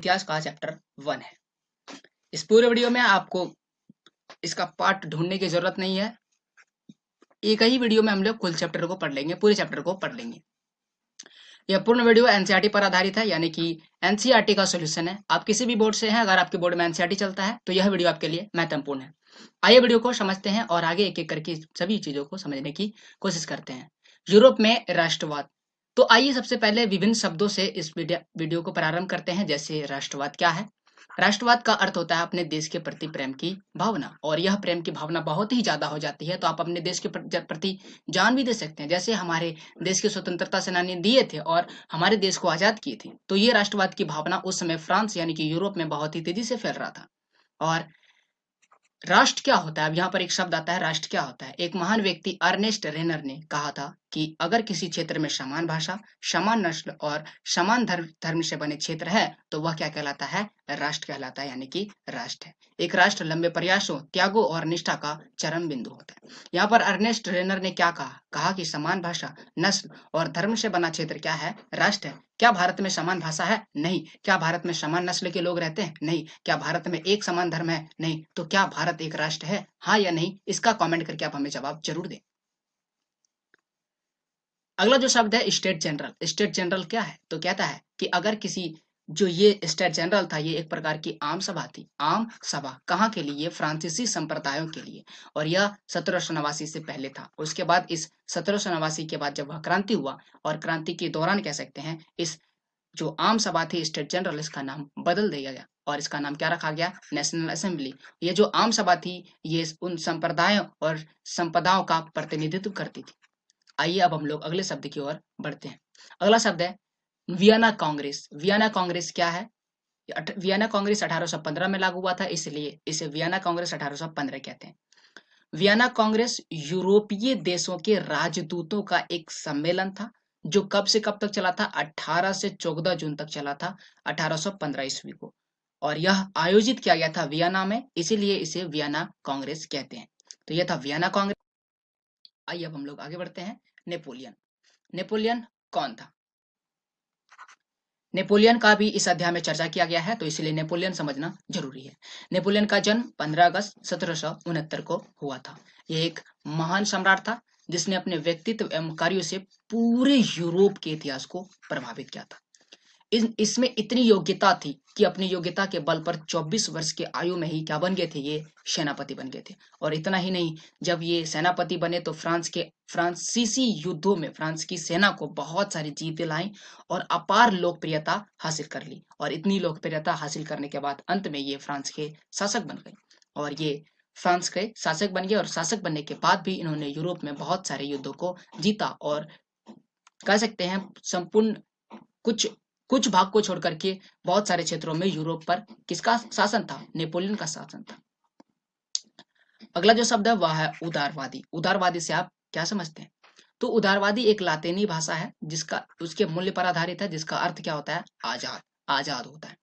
इतिहास का चैप्टर 1 है। इस पूरे वीडियो में आपको इसका पार्ट ढूंढने की जरूरत नहीं है। एक ही वीडियो में हम लोग कुल चैप्टर को पढ़ लेंगे, पूरे चैप्टर को पढ़ लेंगे। यह पूर्ण वीडियो एनसीईआरटी पर आधारित है, यानी कि एनसीईआरटी का सॉल्यूशन है। आप किसी भी बोर्ड से हैं, अगर आपके बोर्ड में एनसीईआरटी चलता है तो यह वीडियो आपके लिए महत्वपूर्ण है। आइए वीडियो को समझते हैं और आगे एक एक करके सभी चीजों को समझने की कोशिश करते हैं। यूरोप में राष्ट्रवाद। तो आइए सबसे पहले विभिन्न शब्दों से इस वीडियो को प्रारंभ करते हैं। जैसे राष्ट्रवाद क्या है? राष्ट्रवाद का अर्थ होता है अपने देश के प्रति प्रेम की भावना, और यह प्रेम की भावना बहुत ही ज्यादा हो जाती है तो आप अपने देश के प्रति जान भी दे सकते हैं। जैसे हमारे देश के स्वतंत्रता सेनानी दिए थे और हमारे देश को आजाद किए थे। तो ये राष्ट्रवाद की भावना उस समय फ्रांस यानी कि यूरोप में बहुत ही तेजी से फैल रहा था। और राष्ट्र क्या होता है? अब यहाँ पर एक शब्द आता है, राष्ट्र क्या होता है? एक महान व्यक्ति अर्नेस्ट रेनर ने कहा था कि अगर किसी क्षेत्र में समान भाषा, समान नस्ल और समान धर्म से बने क्षेत्र है तो वह क्या कहलाता है? राष्ट्र कहलाता है, यानी कि राष्ट्र है। एक राष्ट्र लंबे प्रयासों, त्यागों और निष्ठा का चरम बिंदु होता है। यहाँ पर अर्नेस्ट रेनर ने क्या कहा? कहा कि समान भाषा, नस्ल और धर्म से बना क्षेत्र क्या है? राष्ट्र है। क्या भारत में समान भाषा है? नहीं। क्या भारत में समान नस्ल के लोग रहते हैं? नहीं। क्या भारत में एक समान धर्म है? नहीं। तो क्या भारत एक राष्ट्र है? हाँ या नहीं? इसका कमेंट करके आप हमें जवाब जरूर दें। अगला जो शब्द है स्टेट जनरल। स्टेट जनरल क्या है? तो कहता है कि अगर किसी, जो ये स्टेट जनरल था, ये एक प्रकार की आम सभा थी। आम सभा कहाँ के लिए? फ्रांसीसी संप्रदायों के लिए। और यह 1789 से पहले था। उसके बाद इस 1789 के बाद जब वह क्रांति हुआ, और क्रांति के दौरान कह सकते हैं, इस जो आम सभा थी स्टेट जनरल, इसका नाम बदल दिया गया और इसका नाम क्या रखा गया? National assembly. ये जो आम सभा थी, ये उन संप्रदायों और संपदाओं का प्रतिनिधित्व करती थी। आइए अब हम लोग अगले शब्द की ओर बढ़ते हैं। अगला शब्द है वियना कांग्रेस। वियना कांग्रेस क्या है? वियना कांग्रेस 1815 में लागू हुआ था, इसलिए इसे वियना कांग्रेस 1815 कहते हैं। वियना कांग्रेस यूरोपीय देशों के राजदूतों का एक सम्मेलन था, जो कब से कब तक चला था? 18 से 14 जून तक चला था, 1815 ईस्वी को। और यह आयोजित किया गया था वियना में, इसीलिए इसे वियना कांग्रेस कहते हैं। तो यह था वियना कांग्रेस। आइए अब हम लोग आगे बढ़ते हैं। नेपोलियन। नेपोलियन कौन था? नेपोलियन का भी इस अध्याय में चर्चा किया गया है, तो इसलिए नेपोलियन समझना जरूरी है। नेपोलियन का जन्म 15 अगस्त 1769 को हुआ था। यह एक महान सम्राट था जिसने अपने व्यक्तित्व एवं कार्यों से पूरे यूरोप के इतिहास को प्रभावित किया था। इसमें इतनी योग्यता थी कि अपनी योग्यता के बल पर 24 वर्ष के आयु में ही क्या बन गए थे? ये सेनापति बन गए थे। और इतना ही नहीं, जब ये सेनापति बने तो फ्रांसीसी युद्धों में फ्रांस की सेना को बहुत सारी जीत दिलाई और अपार लोकप्रियता हासिल कर ली। और इतनी लोकप्रियता हासिल करने के बाद अंत में ये फ्रांस के शासक बन गए। और ये फ्रांस के शासक बन गए, और शासक बनने के बाद भी इन्होंने यूरोप में बहुत सारे युद्धों को जीता, और कह सकते हैं संपूर्ण कुछ कुछ भाग को छोड़ करके बहुत सारे क्षेत्रों में यूरोप पर किसका शासन था? नेपोलियन का शासन था। अगला जो शब्द है वह है उदारवादी। उदारवादी से आप क्या समझते हैं? तो उदारवादी एक लातीनी भाषा है जिसका उसके मूल्य पर आधारित है, जिसका अर्थ क्या होता है? आजाद। आजाद होता है।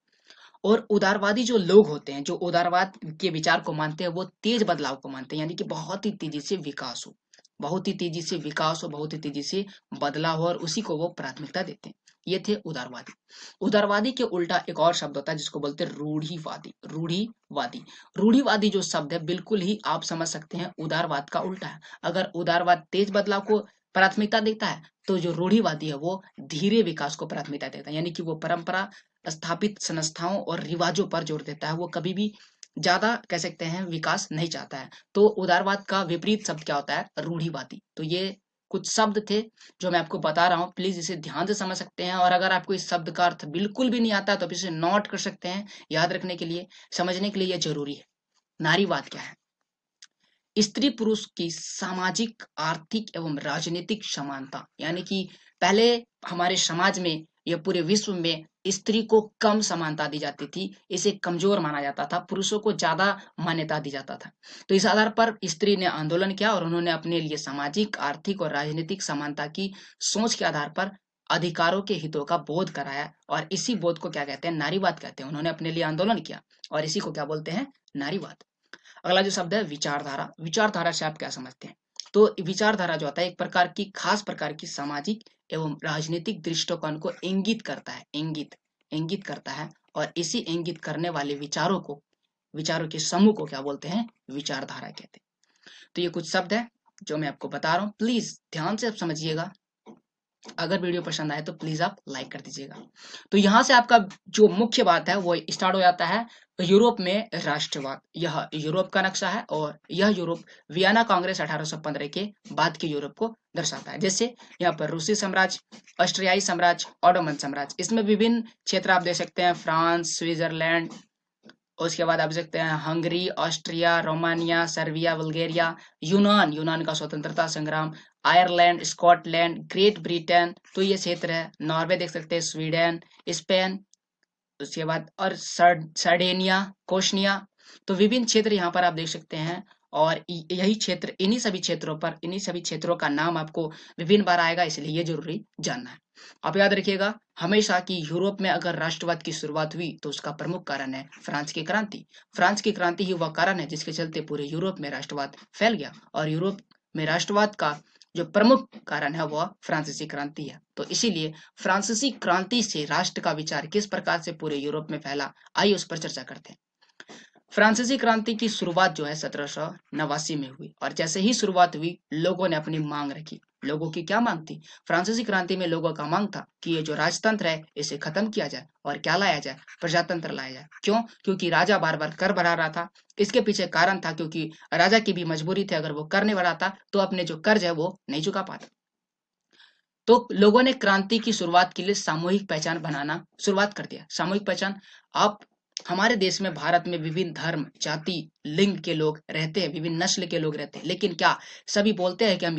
और उदारवादी जो लोग होते हैं, जो उदारवाद के विचार को मानते हैं, वो तेज बदलाव को मानते हैं, यानी कि बहुत ही तेजी से विकास हो, बहुत ही तेजी से विकास हो, बहुत ही तेजी से बदलाव हो, और उसी को वो प्राथमिकता देते हैं। ये थे उदारवादी। उदारवादी के उल्टा एक और शब्द होता है जिसको बोलते हैं रूढ़िवादी। रूढ़िवादी। रूढ़िवादी जो शब्द है बिल्कुल ही आप समझ सकते हैं उदारवाद का उल्टा है। अगर उदारवाद तेज बदलाव को प्राथमिकता देता है, तो जो रूढ़िवादी है वो धीरे विकास को प्राथमिकता देता है, यानी कि वो परंपरा स्थापित संस्थाओं और रिवाजों पर जोर देता है। वो कभी भी ज्यादा कह सकते हैं विकास नहीं चाहता है। तो उदारवाद का विपरीत शब्द क्या होता है? रूढ़िवादी। तो ये कुछ शब्द थे जो मैं आपको बता रहा हूँ, प्लीज इसे ध्यान से समझ सकते हैं। और अगर आपको इस शब्द का अर्थ बिल्कुल भी नहीं आता तो आप इसे नोट कर सकते हैं, याद रखने के लिए, समझने के लिए यह जरूरी है। नारीवाद क्या है? स्त्री पुरुष की सामाजिक, आर्थिक एवं राजनीतिक समानता, यानी कि पहले हमारे समाज में या पूरे विश्व में स्त्री को कम समानता दी जाती थी, इसे कमजोर माना जाता था, पुरुषों को ज्यादा मान्यता दी जाता था। तो इस आधार पर स्त्री ने आंदोलन किया और उन्होंने अपने लिए सामाजिक, आर्थिक और राजनीतिक समानता की सोच के आधार पर अधिकारों के हितों का बोध कराया, और इसी बोध को क्या कहते हैं? नारीवाद कहते हैं। उन्होंने अपने लिए आंदोलन किया और इसी को क्या बोलते हैं? नारीवाद। अगला जो शब्द है विचारधारा। विचारधारा से आप क्या समझते हैं? तो विचारधारा जो होता है एक प्रकार की खास प्रकार की सामाजिक एवं राजनीतिक दृष्टिकोण को इंगित करता है। इंगित करता है, और इसी इंगित करने वाले विचारों के समूह को क्या बोलते हैं? विचारधारा कहते हैं। तो ये कुछ शब्द है जो मैं आपको बता रहा हूँ, प्लीज ध्यान से आप समझिएगा। अगर वीडियो पसंद आए तो प्लीज आप लाइक कर दीजिएगा। तो यहाँ से आपका जो मुख्य बात है वो स्टार्ट हो जाता है यूरोप में राष्ट्रवाद। यह यूरोप का नक्शा है और यह यूरोप वियना कांग्रेस 1815 के बाद के यूरोप को दर्शाता है। जैसे यहाँ पर रूसी साम्राज्य, ऑस्ट्रियाई साम्राज्य, ऑटोमन साम्राज्य, इसमें विभिन्न क्षेत्र आप देख सकते हैं, फ्रांस, स्विट्जरलैंड, उसके बाद आप देख सकते हैं Hungary, Austria, Romania, Serbia, Bulgaria, यूनान का स्वतंत्रता संग्राम, आयरलैंड, स्कॉटलैंड, ग्रेट ब्रिटेन, तो ये क्षेत्र है। नॉर्वे देख सकते हैं, स्वीडन, स्पेन, उसके बाद और सर्डेनिया, कोशनिया, तो विभिन्न क्षेत्र यहाँ पर आप देख सकते हैं। और यही क्षेत्र, इन्हीं सभी क्षेत्रों का नाम आपको विभिन्न बार आएगा, इसलिए ये जरूरी जानना है। आप याद रखिएगा हमेशा कि यूरोप में अगर राष्ट्रवाद की शुरुआत हुई तो उसका प्रमुख कारण है फ्रांस की क्रांति। फ्रांस की क्रांति ही वह कारण है जिसके चलते पूरे यूरोप में राष्ट्रवाद फैल गया, और यूरोप में राष्ट्रवाद का जो प्रमुख कारण है वह फ्रांसीसी क्रांति है। तो इसीलिए फ्रांसीसी क्रांति से राष्ट्र का विचार किस प्रकार से पूरे यूरोप में फैला, आइए उस पर चर्चा करते हैं। फ्रांसीसी क्रांति की शुरुआत जो है 1789 में हुई, और जैसे ही शुरुआत हुई लोगों ने अपनी मांग रखी। लोगों की क्या मांग थी? फ्रांसीसी क्रांति में लोगों का मांग था कि ये जो राजतंत्र है इसे खत्म किया जाए और क्या लाया जाए? प्रजातंत्र लाया जाए। क्यों? क्योंकि राजा बार बार कर बढ़ा रहा था। इसके पीछे कारण था क्योंकि राजा की भी मजबूरी थी, अगर वो कर नहीं बढ़ाता तो अपने जो कर्ज है वो नहीं चुका पाता। तो लोगों ने क्रांति की शुरुआत के लिए सामूहिक पहचान बनाना शुरुआत कर दिया। सामूहिक पहचान, आप हमारे देश में, भारत में विभिन्न धर्म, जाति, लिंग के लोग रहते हैं, विभिन्न नस्ल के लोग रहते हैं, लेकिन क्या सभी बोलते हैं कि हम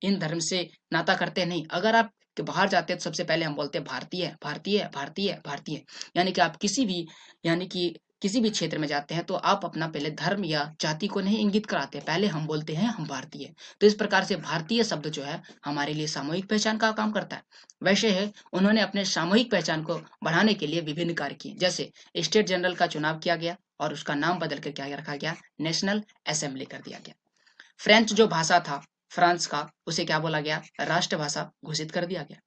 इन धर्म से नाता करते हैं? नहीं। अगर आप बाहर जाते हैं तो सबसे पहले हम बोलते हैं भारतीय, भारतीय, भारतीय, भारतीय। यानी कि आप किसी भी क्षेत्र में जाते हैं तो आप अपना पहले धर्म या जाति को नहीं इंगित कराते, पहले हम बोलते हैं हम भारतीय। तो इस प्रकार से भारतीय शब्द जो है हमारे लिए सामूहिक पहचान का काम करता है। वैसे है उन्होंने अपने सामूहिक पहचान को बढ़ाने के लिए विभिन्न कार्य किए। जैसे स्टेट जनरल का चुनाव किया गया और उसका नाम बदल कर क्या रखा गया? नेशनल असेंबली कर दिया गया। फ्रेंच जो भाषा था फ्रांस का, उसे क्या बोला गया? राष्ट्रभाषा घोषित कर दिया गया।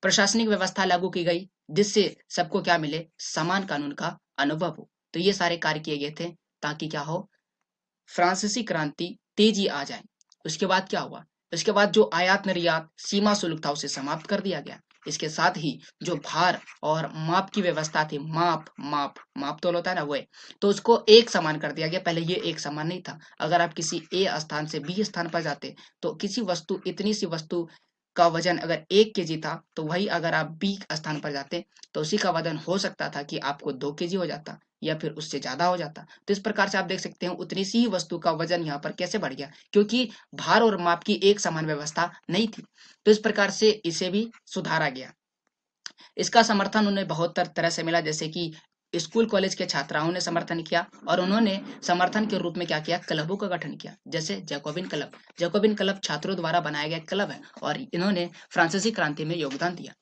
प्रशासनिक व्यवस्था लागू की गई जिससे सबको क्या मिले? समान कानून का अनुभव हो। तो ये सारे कार्य किए गए थे ताकि क्या हो? फ्रांसीसी क्रांति तेजी आ जाए। उसके बाद क्या हुआ? इसके बाद जो आयात निर्यात सीमा शुल्क था उसे समाप्त कर दिया गया। इसके साथ ही जो भार और माप की व्यवस्था थी, माप तोल होता है ना, वो तो उसको एक समान कर दिया गया। पहले ये एक समान नहीं था। अगर आप किसी ए स्थान से बी स्थान पर जाते तो किसी वस्तु, इतनी सी वस्तु का वजन अगर 1 kg था, तो वही अगर आप बी स्थान पर जाते तो उसी का वजन हो सकता था कि आपको 2 kg हो जाता या फिर उससे ज्यादा हो जाता। तो इस प्रकार से आप देख सकते हैं उतनी सी ही वस्तु का वजन यहाँ पर कैसे बढ़ गया, क्योंकि भार और माप की एक समान व्यवस्था नहीं थी। तो इस प्रकार से इसे भी सुधारा गया। इसका समर्थन उन्हें बहुत तरह से मिला, जैसे कि स्कूल कॉलेज के छात्राओं ने समर्थन किया, और उन्होंने समर्थन के रूप में क्या किया? क्लबों का गठन किया। जैसे जैकोबिन क्लब छात्रों द्वारा बनाया गया क्लब है, और इन्होंने फ्रांसीसी क्रांति में योगदान दिया।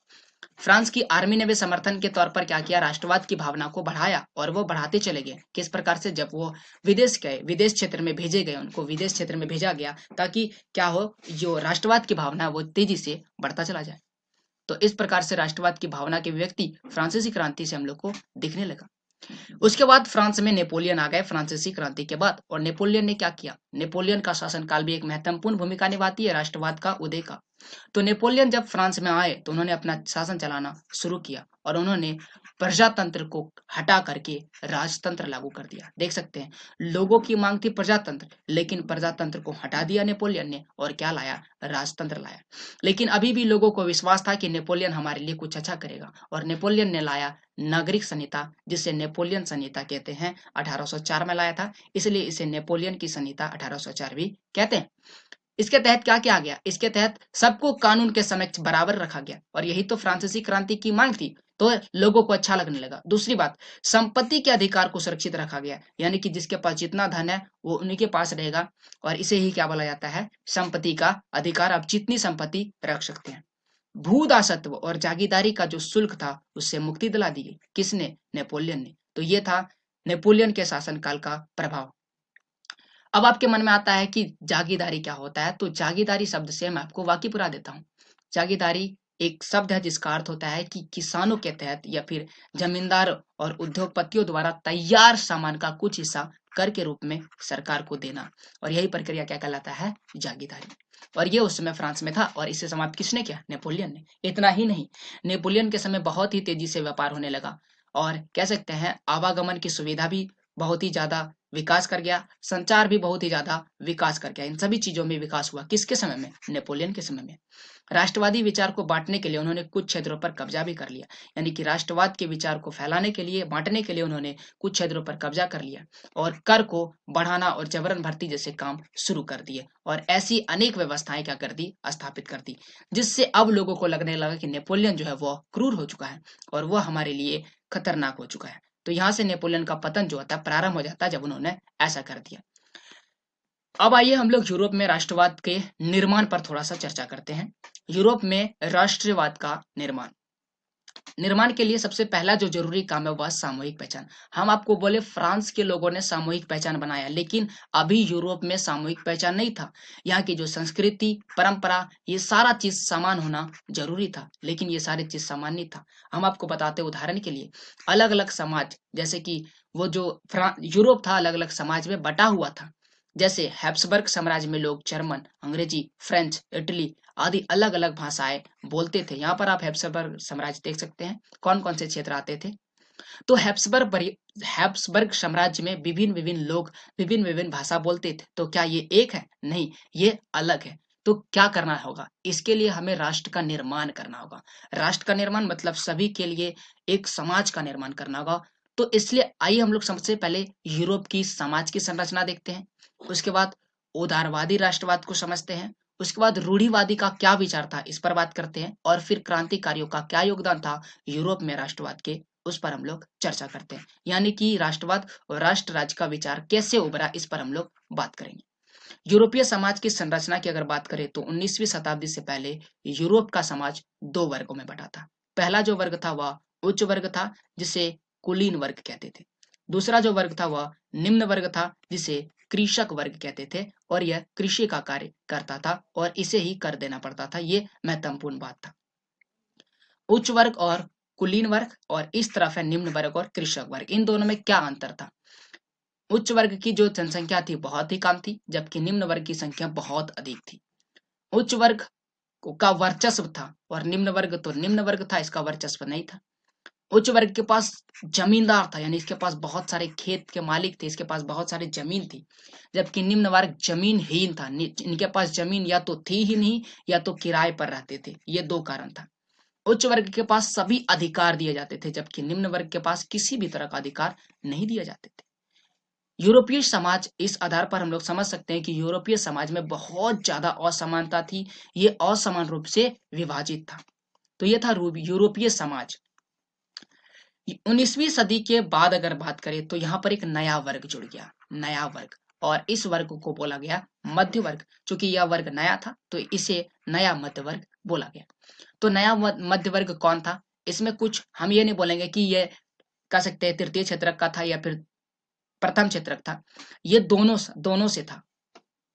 फ्रांस की आर्मी ने भी समर्थन के तौर पर क्या किया? राष्ट्रवाद की भावना को बढ़ाया, और वो बढ़ाते चले गए। किस प्रकार से? जब वो विदेश गए, विदेश क्षेत्र में भेजे गए, उनको विदेश क्षेत्र में भेजा गया ताकि क्या हो? जो राष्ट्रवाद की भावना है वो तेजी से बढ़ता चला जाए। तो इस प्रकार से राष्ट्रवाद की भावना के व्यक्ति फ्रांसीसी क्रांति से हम लोग को दिखने लगा। उसके बाद फ्रांस में नेपोलियन आ गए फ्रांसीसी क्रांति के बाद, और नेपोलियन ने क्या किया? नेपोलियन का शासनकाल भी एक महत्वपूर्ण भूमिका निभाती है राष्ट्रवाद का उदय का। तो नेपोलियन जब फ्रांस में आए तो उन्होंने अपना शासन चलाना शुरू किया, और उन्होंने प्रजातंत्र को हटा करके राजतंत्र लागू कर दिया। देख सकते हैं लोगों की मांग थी प्रजातंत्र, लेकिन प्रजातंत्र को हटा दिया नेपोलियन ने, और क्या लाया? राजतंत्र लाया। लेकिन अभी भी लोगों को विश्वास था कि नेपोलियन हमारे लिए कुछ अच्छा करेगा, और नेपोलियन ने लाया नागरिक संहिता, जिसे नेपोलियन संहिता कहते हैं। 1804 में लाया था, इसलिए इसे नेपोलियन की संहिता 1804 भी कहते हैं। इसके तहत क्या किया गया? इसके तहत सबको कानून के समक्ष बराबर रखा गया, और यही तो फ्रांसीसी क्रांति की मांग थी। तो लोगों को अच्छा लगने लगा। दूसरी बात, संपत्ति के अधिकार को सुरक्षित रखा गया, यानी कि जिसके पास जितना धन है वो उन्हीं के पास रहेगा, और इसे ही क्या बोला जाता है? संपत्ति का अधिकार। आप जितनी संपत्ति रख सकते हैं। भूदासत्व और जागीरदारी का जो शुल्क था उससे मुक्ति दिला दी गई। किसने? नेपोलियन ने। तो ये था नेपोलियन के शासनकाल का प्रभाव। अब आपके मन में आता है कि जागीरदारी क्या होता है? तो जागीरदारी शब्द से मैं आपको वाकिफ करा देता हूँ। जागीरदारी एक शब्द है जिसका अर्थ होता है कि किसानों के तहत या फिर जमींदार और उद्योगपतियों द्वारा तैयार सामान का कुछ हिस्सा कर के रूप में सरकार को देना, और यही प्रक्रिया क्या कहलाता है? जागीरदारी। और ये उस समय फ्रांस में था, और इसे समाप्त किसने किया? नेपोलियन ने। इतना ही नहीं, नेपोलियन के समय बहुत ही तेजी से व्यापार होने लगा, और कह सकते हैं आवागमन की सुविधा भी बहुत ही ज्यादा विकास कर गया, संचार भी बहुत ही ज्यादा विकास कर गया। इन सभी चीजों में विकास हुआ किसके समय में? नेपोलियन के समय में। राष्ट्रवादी विचार को बांटने के लिए उन्होंने कुछ क्षेत्रों पर कब्जा भी कर लिया, यानी कि राष्ट्रवाद के विचार को फैलाने के लिए, बांटने के लिए उन्होंने कुछ क्षेत्रों पर कब्जा कर लिया, और कर को बढ़ाना और जबरन भर्ती जैसे काम शुरू कर दिए, और ऐसी अनेक व्यवस्थाएं क्या कर दी? स्थापित कर दी, जिससे अब लोगों को लगने लगा कि नेपोलियन जो है वह क्रूर हो चुका है और वह हमारे लिए खतरनाक हो चुका है। तो यहाँ से नेपोलियन का पतन जो होता है प्रारंभ हो जाता है, जब उन्होंने ऐसा कर दिया। अब आइए हम लोग यूरोप में राष्ट्रवाद के निर्माण पर थोड़ा सा चर्चा करते हैं। यूरोप में राष्ट्रवाद का निर्माण निर्माण के लिए सबसे पहला जो जरूरी काम है वह सामूहिक पहचान। हम आपको बोले फ्रांस के लोगों ने सामूहिक पहचान बनाया, लेकिन अभी यूरोप में सामूहिक पहचान नहीं था। यहाँ की जो संस्कृति, परंपरा, ये सारा चीज समान होना जरूरी था, लेकिन ये सारी चीज समान नहीं था। हम आपको बताते उदाहरण के लिए, अलग अलग समाज, जैसे कि वो जो यूरोप था अलग अलग समाज में बटा हुआ था। जैसे हैब्सबर्ग साम्राज्य में लोग जर्मन, अंग्रेजी, फ्रेंच, इटली आदि अलग अलग भाषाएं बोलते थे। यहाँ पर आप हैब्सबर्ग साम्राज्य देख सकते हैं कौन कौन से क्षेत्र आते थे। तो हैब्सबर्ग साम्राज्य में विभिन्न विभिन्न लोग विभिन्न विभिन्न भाषा बोलते थे। तो क्या ये एक है? नहीं, ये अलग है। तो क्या करना होगा? इसके लिए हमें राष्ट्र का निर्माण करना होगा। राष्ट्र का निर्माण मतलब सभी के लिए एक समाज का निर्माण करना होगा। तो इसलिए आइए हम लोग सबसे पहले यूरोप की समाज की संरचना देखते हैं, उसके बाद उदारवादी राष्ट्रवाद को समझते हैं, उसके बाद रूढ़िवादी का क्या विचार था इस पर बात करते हैं, और फिर क्रांतिकारियों का क्या योगदान था यूरोप में राष्ट्रवाद के, उस पर हम लोग चर्चा करते हैं। यानी कि राष्ट्रवाद और राष्ट्र राज्य का विचार कैसे उभरा, इस पर हम लोग बात करेंगे। यूरोपीय समाज की संरचना की अगर बात करें तो 19वीं शताब्दी से पहले यूरोप का समाज दो वर्गों में बटा था। पहला जो वर्ग था वह उच्च वर्ग था, जिसे कुलीन वर्ग कहते थे। दूसरा जो वर्ग था वह निम्न वर्ग था, जिसे कृषक वर्ग कहते थे, और यह कृषि का कार्य करता था और इसे ही कर देना पड़ता था। ये महत्वपूर्ण बात था। उच्च वर्ग और कुलीन वर्ग, और इस तरफ है निम्न वर्ग और कृषक वर्ग। इन दोनों में क्या अंतर था? उच्च वर्ग की जो जनसंख्या थी बहुत ही कम थी, जबकि निम्न वर्ग की संख्या बहुत अधिक थी। उच्च वर्ग का वर्चस्व था और निम्न वर्ग तो निम्न वर्ग था, इसका वर्चस्व नहीं था। उच्च वर्ग के पास जमींदार था, यानी इसके पास बहुत सारे खेत के मालिक थे, इसके पास बहुत सारी जमीन थी, जबकि निम्न वर्ग जमीनहीन था। इनके पास जमीन या तो थी ही नहीं या तो किराए पर रहते थे। ये दो कारण था। उच्च वर्ग के पास सभी अधिकार दिए जाते थे, जबकि निम्न वर्ग के पास किसी भी तरह का अधिकार नहीं दिए जाते थे। यूरोपीय समाज, इस आधार पर हम लोग समझ सकते हैं कि यूरोपीय समाज में बहुत ज्यादा असमानता थी। ये असमान रूप से विभाजित था। तो ये था यूरोपीय समाज। 19वीं सदी के बाद अगर बात करें तो यहाँ पर एक नया वर्ग जुड़ गया, नया वर्ग, और इस वर्ग को बोला गया मध्य वर्ग। चूंकि यह वर्ग नया था तो इसे नया मध्य वर्ग बोला गया। तो नया मध्य वर्ग कौन था? इसमें कुछ हम ये नहीं बोलेंगे कि ये कह सकते हैं तृतीय क्षेत्रक का था या फिर प्रथम क्षेत्रक था। ये दोनों दोनों से था।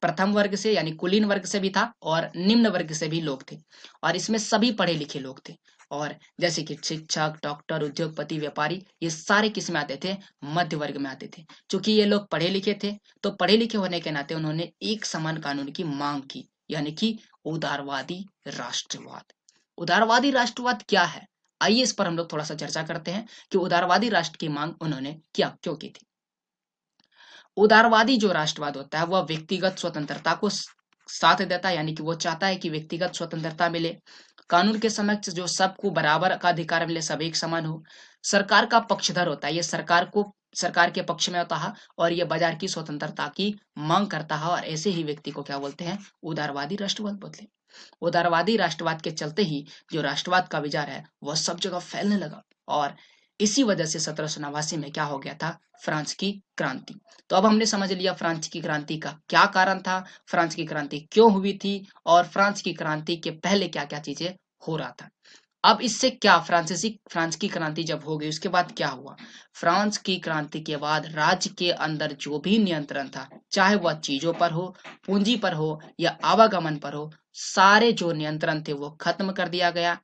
प्रथम वर्ग से यानी कुलीन वर्ग से भी था और निम्न वर्ग से भी लोग थे, और इसमें सभी पढ़े लिखे लोग थे। और जैसे कि शिक्षक, डॉक्टर, उद्योगपति, व्यापारी, ये सारे किस में आते थे? मध्य वर्ग में आते थे। क्योंकि ये लोग पढ़े लिखे थे, तो पढ़े लिखे होने के नाते उन्होंने एक समान कानून की मांग की, यानी कि उदारवादी राष्ट्रवाद। उदारवादी राष्ट्रवाद क्या है? आइए इस पर हम लोग थोड़ा सा चर्चा करते हैं कि उदारवादी राष्ट्र की मांग उन्होंने क्यों की थी। उदारवादी जो राष्ट्रवाद होता है वह व्यक्तिगत स्वतंत्रता को साथ देता है, यानी कि वो चाहता है कि व्यक्तिगत स्वतंत्रता मिले, कानून के समक्ष जो सबको बराबर का अधिकार मिले, सब एक समान हो। सरकार का पक्षधर होता है, ये सरकार के पक्ष में होता है, और ये बाजार की स्वतंत्रता की मांग करता है, और ऐसे ही व्यक्ति को क्या बोलते हैं? उदारवादी राष्ट्रवाद बोलते हैं। उदारवादी राष्ट्रवाद के चलते ही जो राष्ट्रवाद का विचार है वह सब जगह फैलने लगा, और इसी वजह से 1789 में क्या हो गया था? फ्रांस की क्रांति। तो अब हमने समझ लिया फ्रांस की क्रांति का क्या कारण था, फ्रांस की क्रांति क्यों हुई थी, और फ्रांस की क्रांति के पहले क्या क्या चीजें हो रहा था। अब इससे क्या, फ्रांस की क्रांति जब हो गई उसके बाद क्या हुआ? फ्रांस की क्रांति के बाद राज्य के अंदर जो भी नियंत्रण था, चाहे वह चीजों पर हो, पूंजी पर हो या आवागमन पर हो, सारे जो नियंत्रण थे वो खत्म कर दिया गया।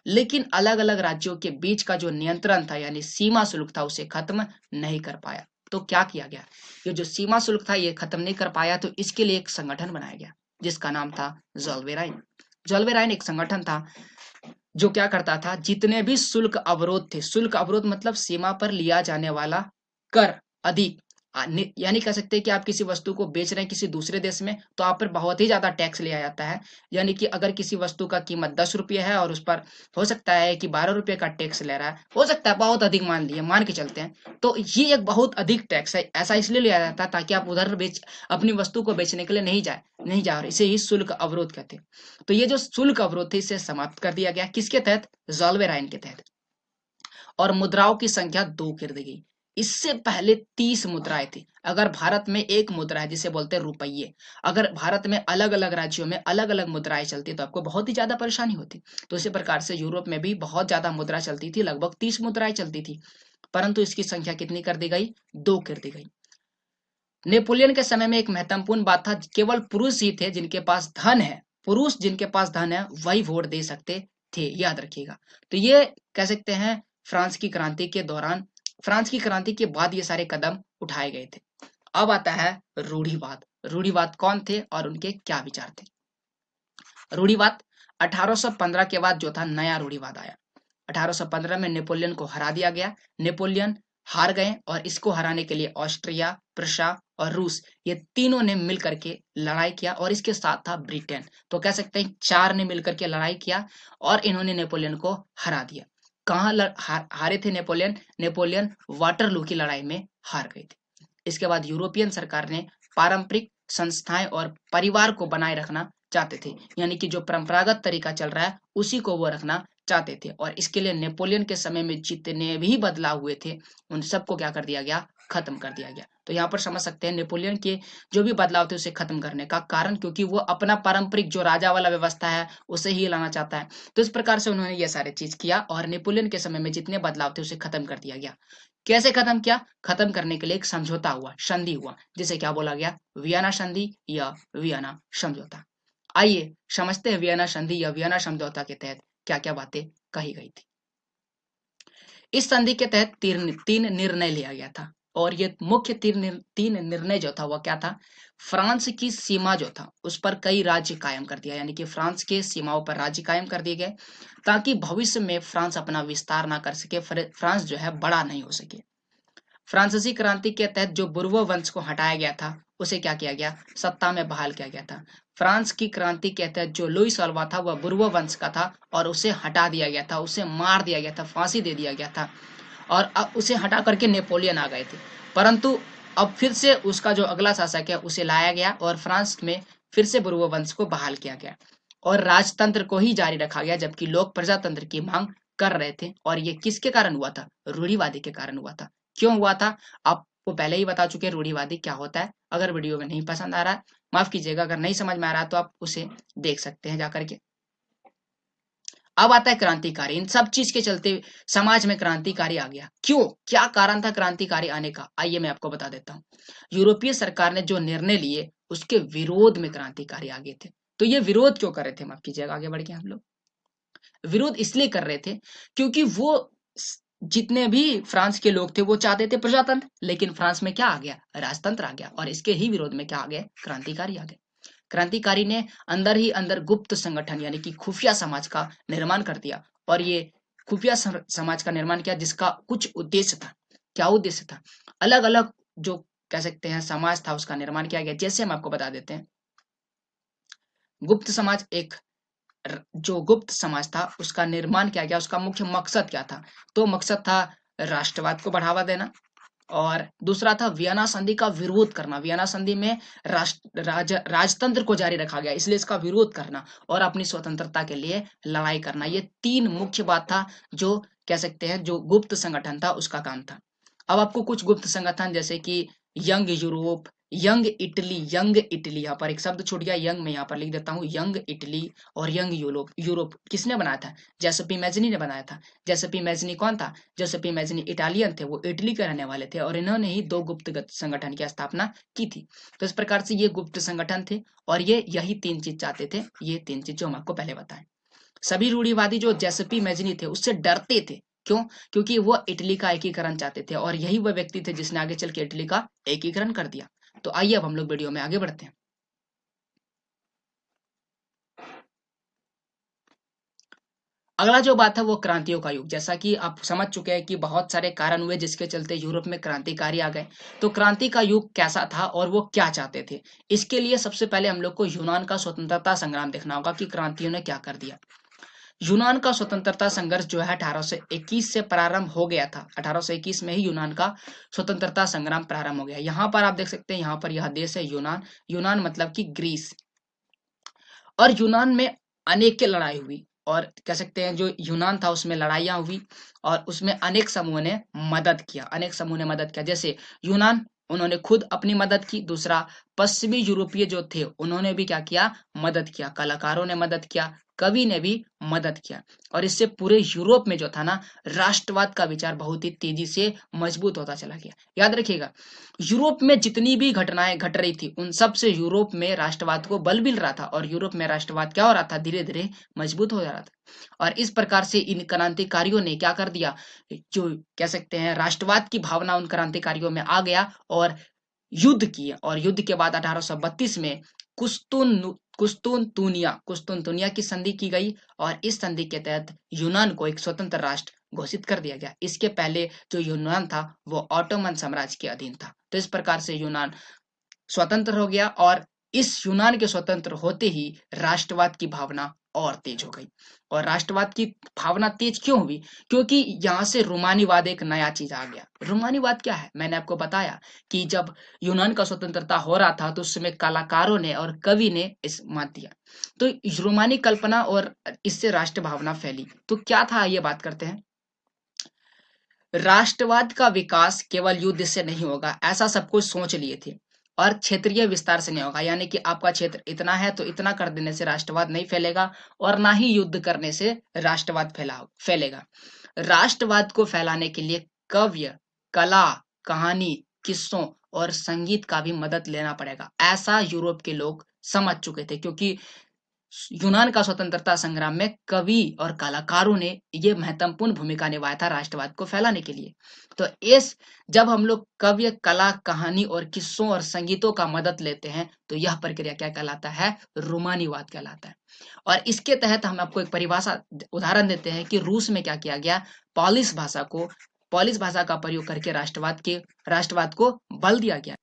लेकिन अलग अलग राज्यों के बीच का जो नियंत्रण था यानी सीमा शुल्क था उसे खत्म नहीं कर पाया। तो क्या किया गया, ये जो सीमा शुल्क था ये खत्म नहीं कर पाया, तो इसके लिए एक संगठन बनाया गया जिसका नाम था जोल्वेराइन। जोल्वेराइन एक संगठन था जो क्या करता था, जितने भी शुल्क अवरोध थे, शुल्क अवरोध मतलब सीमा पर लिया जाने वाला कर अधिक, यानी कह सकते हैं कि आप किसी वस्तु को बेच रहे हैं किसी दूसरे देश में तो आप पर बहुत ही ज्यादा टैक्स लिया जाता है। यानी कि अगर किसी वस्तु का कीमत 10 रुपये है और उस पर हो सकता है कि 12 रुपये का टैक्स ले रहा है, हो सकता है बहुत अधिक मान लिए मान के चलते हैं, तो ये एक बहुत अधिक टैक्स है। ऐसा इसलिए लिया जाता है ताकि आप उधर अपनी वस्तु को बेचने के लिए नहीं जा रहे, इसे ही शुल्क अवरोध कहते हैं। तो ये जो शुल्क अवरोध थे इसे समाप्त कर दिया गया, किसके तहत, जोल्वेराइन के तहत। और मुद्राओं की संख्या 2 कर दी गई। इससे पहले 30 मुद्राएं थी। अगर भारत में एक मुद्रा है जिसे बोलते हैं रुपये, अगर भारत में अलग अलग राज्यों में अलग अलग मुद्राएं चलती तो आपको बहुत ही ज्यादा परेशानी होती। तो इसी प्रकार से यूरोप में भी बहुत ज्यादा मुद्रा चलती थी, लगभग 30 मुद्राएं चलती थी, परंतु इसकी संख्या कितनी कर दी गई, 2 कर दी गई। नेपोलियन के समय में एक महत्वपूर्ण बात था, केवल पुरुष ही थे जिनके पास धन है, पुरुष जिनके पास धन है वही वोट दे सकते थे, याद रखिएगा। तो ये कह सकते हैं फ्रांस की क्रांति के दौरान, फ्रांस की क्रांति के बाद ये सारे कदम उठाए गए थे। अब आता है रूढ़िवाद। रूढ़िवाद कौन थे और उनके क्या विचार थे। रूढ़िवाद 1815 के बाद जो था नया रूढ़िवाद आया। 1815 में नेपोलियन को हरा दिया गया, नेपोलियन हार गए और इसको हराने के लिए ऑस्ट्रिया, प्रशा और रूस ये तीनों ने मिलकर के लड़ाई किया, और इसके साथ था ब्रिटेन। तो कह सकते हैं 4 ने मिलकर के लड़ाई किया और इन्होंने नेपोलियन को हरा दिया। कहाँ हारे थे नेपोलियन, नेपोलियन वाटरलू की लड़ाई में हार गए थे। इसके बाद यूरोपियन सरकार ने पारंपरिक संस्थाएं और परिवार को बनाए रखना चाहते थे, यानी कि जो परंपरागत तरीका चल रहा है उसी को वो रखना चाहते थे, और इसके लिए नेपोलियन के समय में जितने भी बदलाव हुए थे उन सबको क्या कर दिया गया, खत्म कर दिया गया। तो यहाँ पर समझ सकते हैं नेपोलियन के जो भी बदलाव थे उसे खत्म करने का कारण, क्योंकि वो अपना पारंपरिक जो राजा वाला व्यवस्था है उसे ही लाना चाहता है। तो इस प्रकार से उन्होंने ये सारे चीज किया और नेपोलियन के समय में जितने बदलाव थे उसे खत्म कर दिया गया। कैसे खत्म किया, खत्म करने के लिए एक समझौता हुआ, संधि हुआ, जिसे क्या बोला गया, वियना संधि या वियना समझौता। आइए समझते हैं वियना संधि या वियना समझौता के तहत क्या क्या बातें कही गई थी। इस संधि के तहत तीन निर्णय लिया गया था, और ये मुख्य तीन निर्णय जो था वह क्या था, फ्रांस की सीमा जो था उस पर कई राज्य कायम कर दिया, यानी कि फ्रांस के सीमाओं पर राज्य कायम कर दिए गए ताकि भविष्य में फ्रांस अपना विस्तार ना कर सके, फ्रांस जो है बड़ा नहीं हो सके। फ्रांसीसी क्रांति के तहत जो बुर्बो वंश को हटाया गया था उसे क्या किया गया, सत्ता में बहाल किया गया था। फ्रांस की क्रांति के तहत जो लुईस अल्वा था वह बुर्बो वंश का था और उसे हटा दिया गया था, उसे मार दिया गया था, फांसी दे दिया गया था, और अब उसे हटा करके नेपोलियन आ गए थे। परंतु अब फिर से उसका जो अगला शासक है उसे लाया गया और फ्रांस में फिर से बुर्बो वंश को बहाल किया गया और राजतंत्र को ही जारी रखा गया, जबकि लोग प्रजातंत्र की मांग कर रहे थे। और ये किसके कारण हुआ था, रूढ़िवादी के कारण हुआ था। क्यों हुआ था, आपको पहले ही बता चुके रूढ़िवादी क्या होता है। अगर वीडियो में नहीं पसंद आ रहा है, माफ कीजिएगा, अगर नहीं समझ में आ रहा है तो आप उसे देख सकते हैं जाकर के। अब आता है क्रांतिकारी। इन सब चीज के चलते समाज में क्रांतिकारी आ गया। क्यों, क्या कारण था क्रांतिकारी आने का, आइए मैं आपको बता देता हूँ। यूरोपीय सरकार ने जो निर्णय लिए उसके विरोध में क्रांतिकारी आ गए थे। तो ये विरोध क्यों कर रहे थे, माफ कीजिएगा, आगे बढ़ के हम लोग विरोध इसलिए कर रहे थे क्योंकि वो जितने भी फ्रांस के लोग थे वो चाहते थे प्रजातंत्र, लेकिन फ्रांस में क्या आ गया, राजतंत्र आ गया, और इसके ही विरोध में क्या आ गए, क्रांतिकारी आ गए। क्रांतिकारी ने अंदर ही अंदर गुप्त संगठन यानी कि खुफिया समाज का निर्माण कर दिया, और ये खुफिया समाज का निर्माण किया जिसका कुछ उद्देश्य था। क्या उद्देश्य था, अलग अलग जो कह सकते हैं समाज था उसका निर्माण किया गया। जैसे हम आपको बता देते हैं, गुप्त समाज एक जो गुप्त समाज था उसका निर्माण किया गया, उसका मुख्य मकसद क्या था, तो मकसद था राष्ट्रवाद को बढ़ावा देना, और दूसरा था वियना संधि का विरोध करना। वियना संधि में राजतंत्र को जारी रखा गया इसलिए इसका विरोध करना, और अपनी स्वतंत्रता के लिए लड़ाई करना। ये 3 मुख्य बात था जो कह सकते हैं जो गुप्त संगठन था उसका काम था। अब आपको कुछ गुप्त संगठन जैसे कि यंग यूरोप, यंग इटली, यहाँ पर एक शब्द छूट गया, यंग में यहाँ पर लिख देता हूँ, यंग इटली और यंग यूरोप। यूरोप किसने बनाया था, जैसेपी मैज़नी ने बनाया था। जैसेपी मैज़नी कौन था, जैसेपी मैज़नी इटालियन थे, वो इटली के रहने वाले थे, और इन्होंने ही 2 गुप्तगत संगठन की स्थापना की थी। तो इस प्रकार से ये गुप्त संगठन थे और ये यही 3 चीज चाहते थे, ये 3 चीज जो हम आपको पहले बताएं। सभी रूढ़िवादी जो जेसेपी मैजिनी थे उससे डरते थे। क्यों? क्योंकि वो इटली का एकीकरण चाहते थे और यही वह व्यक्ति थे जिसने आगे चल के इटली का एकीकरण कर दिया। तो आइए अब हम लोग वीडियो में आगे बढ़ते हैं। अगला जो बात है वो क्रांतियों का युग। जैसा कि आप समझ चुके हैं कि बहुत सारे कारण हुए जिसके चलते यूरोप में क्रांतिकारी आ गए। तो क्रांति का युग कैसा था और वो क्या चाहते थे? इसके लिए सबसे पहले हम लोग को यूनान का स्वतंत्रता संग्राम देखना होगा कि क्रांतियों ने क्या कर दिया। यूनान का स्वतंत्रता संघर्ष जो है 1821 से प्रारंभ हो गया था। 1821 में ही यूनान का स्वतंत्रता संग्राम प्रारंभ हो गया। यहाँ पर आप देख सकते हैं, यहाँ पर यह देश है यूनान। यूनान मतलब कि ग्रीस। और यूनान में अनेक लड़ाई हुई और कह सकते हैं जो यूनान था उसमें लड़ाइयाँ हुई और उसमें अनेक समूह ने मदद किया। अनेक समूह ने मदद किया, जैसे यूनान उन्होंने खुद अपनी मदद की। दूसरा, पश्चिमी यूरोपीय जो थे उन्होंने भी क्या किया? मदद किया। कलाकारों ने मदद किया, कवि ने भी मदद किया। और इससे पूरे यूरोप में जो था ना, राष्ट्रवाद का विचार बहुत ही तेजी से मजबूत होता चला गया। याद रखिएगा, यूरोप में जितनी भी घटनाएं घट रही थी उन सब से यूरोप में राष्ट्रवाद को बल मिल रहा था और यूरोप में राष्ट्रवाद क्या हो रहा था? धीरे धीरे मजबूत हो जा रहा था। और इस प्रकार से इन क्रांतिकारियों ने क्या कर दिया? जो कह सकते हैं राष्ट्रवाद की भावना उन क्रांतिकारियों में आ गया और युद्ध किया। और युद्ध के बाद 1832 में कुस्तुनतुनिया की संधि की गई और इस संधि के तहत यूनान को एक स्वतंत्र राष्ट्र घोषित कर दिया गया। इसके पहले जो यूनान था वो ऑटोमन साम्राज्य के अधीन था। तो इस प्रकार से यूनान स्वतंत्र हो गया और इस यूनान के स्वतंत्र होते ही राष्ट्रवाद की भावना और तेज हो गई। और राष्ट्रवाद की भावना तेज क्यों हुई? क्योंकि यहाँ से रोमानीवाद एक नया चीज आ गया। रोमानीवाद क्या है? मैंने आपको बताया कि जब यूनान का स्वतंत्रता हो रहा था तो उस समय कलाकारों ने और कवि ने इस मत दिया। तो रोमानी कल्पना और इससे राष्ट्र भावना फैली। तो क्या था, ये बात करते हैं। राष्ट्रवाद का विकास केवल युद्ध से नहीं होगा, ऐसा सब कुछ सोच लिए थे। और क्षेत्रीय विस्तार से नहीं होगा, यानी कि आपका क्षेत्र इतना है तो इतना कर देने से राष्ट्रवाद नहीं फैलेगा और ना ही युद्ध करने से राष्ट्रवाद फैलेगा। राष्ट्रवाद को फैलाने के लिए काव्य, कला, कहानी, किस्सों और संगीत का भी मदद लेना पड़ेगा, ऐसा यूरोप के लोग समझ चुके थे। क्योंकि यूनान का स्वतंत्रता संग्राम में कवि और कलाकारों ने ये महत्वपूर्ण भूमिका निभाया था राष्ट्रवाद को फैलाने के लिए। तो इस जब हम लोग काव्य, कला, कहानी और किस्सों और संगीतों का मदद लेते हैं तो यह प्रक्रिया क्या कहलाता है? रोमानीवाद कहलाता है। और इसके तहत हम आपको एक परिभाषा उदाहरण देते हैं कि रूस में क्या किया गया। पॉलिश भाषा का प्रयोग करके राष्ट्रवाद को बल दिया गया।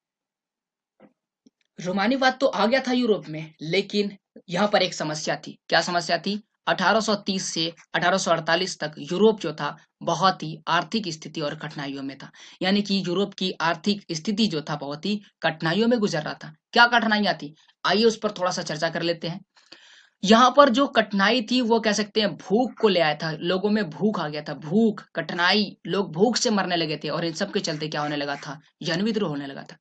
रोमानीवाद तो आ गया था यूरोप में, लेकिन यहाँ पर एक समस्या थी। क्या समस्या थी? 1830 से 1848 तक यूरोप जो था बहुत ही आर्थिक स्थिति और कठिनाइयों में था। यानी कि यूरोप की आर्थिक स्थिति जो था बहुत ही कठिनाइयों में गुजर रहा था। क्या कठिनाइयां थी? आइए उस पर थोड़ा सा चर्चा कर लेते हैं। यहाँ पर जो कठिनाई थी वो कह सकते हैं भूख को ले आया था। लोगों में भूख आ गया था, भूख, कठिनाई, लोग भूख से मरने लगे थे और इन सब के चलते क्या होने लगा था? जन विद्रोह होने लगा था।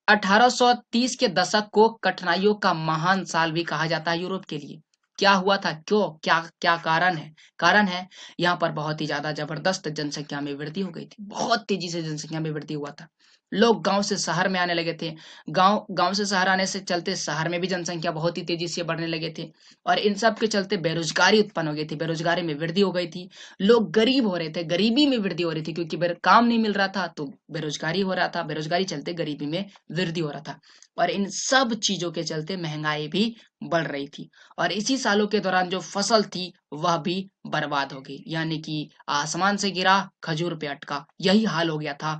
1830 के दशक को कठिनाइयों का महान साल भी कहा जाता है यूरोप के लिए। क्या हुआ था? क्यों? क्या क्या कारण है? कारण है यहाँ पर बहुत ही ज्यादा जबरदस्त जनसंख्या में वृद्धि हो गई थी। बहुत तेजी से जनसंख्या में वृद्धि हुआ था। लोग गांव से शहर में आने लगे थे। गांव गांव से शहर आने से चलते शहर में भी जनसंख्या बहुत ही तेजी से बढ़ने लगे थे। और इन सब के चलते बेरोजगारी उत्पन्न हो गई थी, बेरोजगारी में वृद्धि हो गई थी। लोग गरीब हो रहे थे, गरीबी में वृद्धि हो रही थी, क्योंकि काम नहीं मिल रहा था तो बेरोजगारी हो रहा था, बेरोजगारी चलते गरीबी में वृद्धि हो रहा था। और इन सब चीजों के चलते महंगाई भी बढ़ रही थी। और इसी सालों के दौरान जो फसल थी वह भी बर्बाद हो गई, यानी कि आसमान से गिरा खजूर पे अटका, यही हाल हो गया था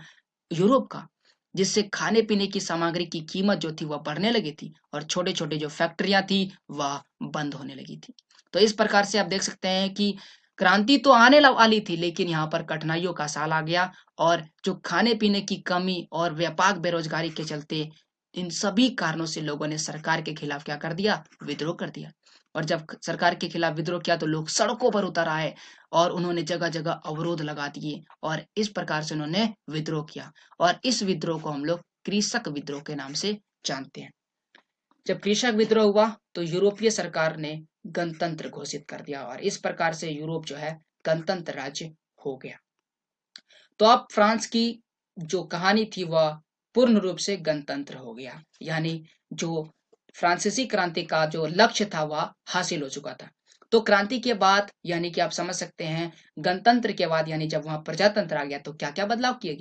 यूरोप का। जिससे खाने पीने की सामग्री की कीमत जो थी वह बढ़ने लगी थी और छोटे छोटे जो फैक्ट्रियां थी वह बंद होने लगी थी। तो इस प्रकार से आप देख सकते हैं कि क्रांति तो आने वाली थी, लेकिन यहाँ पर कठिनाइयों का साल आ गया। और जो खाने पीने की कमी और व्यापक बेरोजगारी के चलते इन सभी कारणों से लोगों ने सरकार के खिलाफ क्या कर दिया? विद्रोह कर दिया। और जब सरकार के खिलाफ विद्रोह किया तो लोग सड़कों पर उतर आए और उन्होंने जगह जगह अवरोध लगा दिए और इस प्रकार से उन्होंने विद्रोह किया। और इस विद्रोह को हम लोग कृषक विद्रोह के नाम से जानते हैं। जब कृषक विद्रोह हुआ तो यूरोपीय सरकार ने गणतंत्र घोषित कर दिया और इस प्रकार से यूरोप जो है गणतंत्र राज्य हो गया। तो अब फ्रांस की जो कहानी थी वह पूर्ण रूप से गणतंत्र हो गया, यानी जो फ्रांसीसी क्रांति का जो लक्ष्य था वह हासिल हो चुका था। तो क्रांति के बाद यानी कि आप समझ सकते हैं गणतंत्र के बाद यानी जब वहां प्रजातंत्र आ गया तो क्या क्या बदलाव किए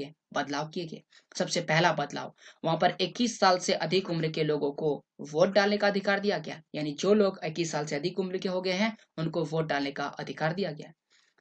गए। सबसे पहला बदलाव, वहां पर 21 साल से अधिक उम्र के लोगों को वोट डालने का अधिकार दिया गया, यानी जो लोग 21 साल से अधिक उम्र के हो गए हैं उनको वोट डालने का अधिकार दिया गया।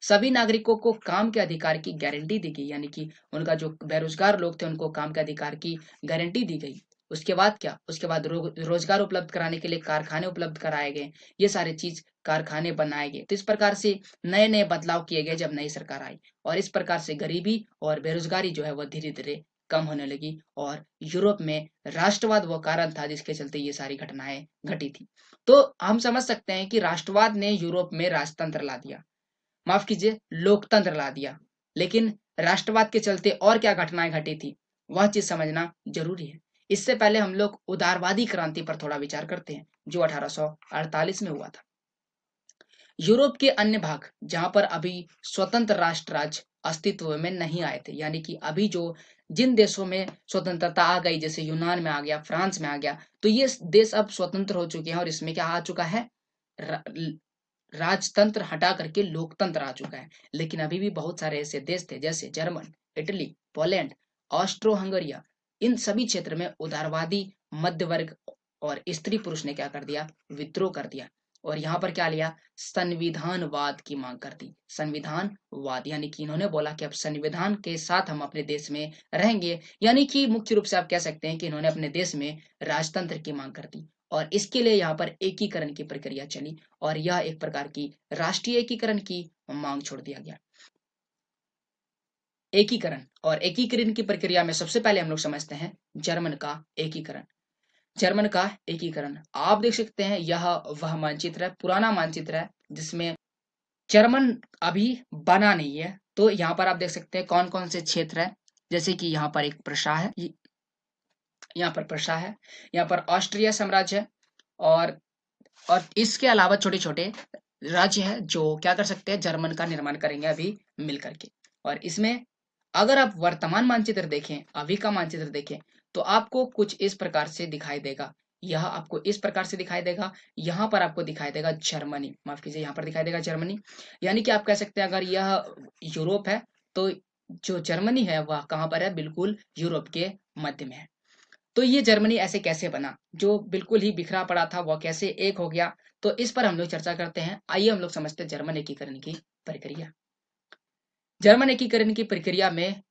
सभी नागरिकों को काम के अधिकार की गारंटी दी गई, यानी कि उनका जो बेरोजगार लोग थे उनको काम के अधिकार की गारंटी दी गई। उसके बाद क्या, उसके बाद रोजगार उपलब्ध कराने के लिए कारखाने उपलब्ध कराए गए, ये सारे चीज कारखाने बनाए गए। तो इस प्रकार से नए नए बदलाव किए गए जब नई सरकार आई, और इस प्रकार से गरीबी और बेरोजगारी जो है वह धीरे धीरे कम होने लगी। और यूरोप में राष्ट्रवाद वो कारण था जिसके चलते ये सारी घटनाएं घटी थी। तो हम समझ सकते हैं कि राष्ट्रवाद ने यूरोप में राजतंत्र ला दिया, माफ कीजिए लोकतंत्र ला दिया। लेकिन राष्ट्रवाद के चलते और क्या घटनाएं घटी थी वह चीज समझना जरूरी है। इससे पहले हम लोग उदारवादी क्रांति पर थोड़ा विचार करते हैं जो 1848 में हुआ था। यूरोप के अन्य भाग जहां पर अभी स्वतंत्र राष्ट्र राज्य अस्तित्व में नहीं आए थे, यानी कि अभी जो जिन देशों में स्वतंत्रता आ गई जैसे यूनान में आ गया, फ्रांस में आ गया, तो ये देश अब स्वतंत्र हो चुके हैं और इसमें क्या आ चुका है, राजतंत्र हटा करके लोकतंत्र आ चुका है। लेकिन अभी भी बहुत सारे ऐसे देश थे जैसे जर्मन, इटली, पोलैंड, ऑस्ट्रो हंगरिया, इन सभी क्षेत्र में उदारवादी मध्य वर्ग और स्त्री पुरुष ने क्या कर दिया, विद्रोह कर दिया। और यहाँ पर क्या लिया, संविधानवाद की मांग कर दी। संविधानवाद यानी कि इन्होंने बोला कि अब संविधान के साथ हम अपने देश में रहेंगे, यानी कि मुख्य रूप से आप कह सकते हैं कि इन्होंने अपने देश में राजतंत्र की मांग कर दी। और इसके लिए यहाँ पर एकीकरण की प्रक्रिया चली और यह एक प्रकार की राष्ट्रीय एकीकरण की मांग छोड़ दिया गया। एकीकरण और एकीकरण की प्रक्रिया में सबसे पहले हम लोग समझते हैं जर्मन का एकीकरण। जर्मन का एकीकरण आप देख सकते हैं, यह वह मानचित्र है, पुराना मानचित्र है जिसमें जर्मन अभी बना नहीं है। तो यहाँ पर आप देख सकते हैं कौन कौन से क्षेत्र है, जैसे कि यहाँ पर एक प्रशा है, यहाँ पर प्रशा है, यहाँ पर ऑस्ट्रिया साम्राज्य है, और इसके अलावा छोटे छोटे राज्य है जो क्या कर सकते हैं, जर्मन का निर्माण करेंगे अभी मिल करके। और इसमें अगर आप वर्तमान मानचित्र देखें, अभी का मानचित्र देखें, तो आपको कुछ इस प्रकार से दिखाई देगा। यह आपको इस प्रकार से दिखाई देगा, यहाँ पर आपको दिखाई देगा जर्मनी, माफ कीजिए यहाँ पर दिखाई देगा जर्मनी। यानी कि आप कह सकते हैं अगर यह यूरोप है तो जो जर्मनी है वह कहाँ पर है, बिल्कुल यूरोप के मध्य में है। तो ये जर्मनी ऐसे कैसे बना, जो बिल्कुल ही बिखरा पड़ा था वह कैसे एक हो गया, तो इस पर हम लोग चर्चा करते हैं। आइए हम लोग समझते हैं जर्मन एकीकरण की प्रक्रिया। जर्मन एकीकरण की प्रक्रिया में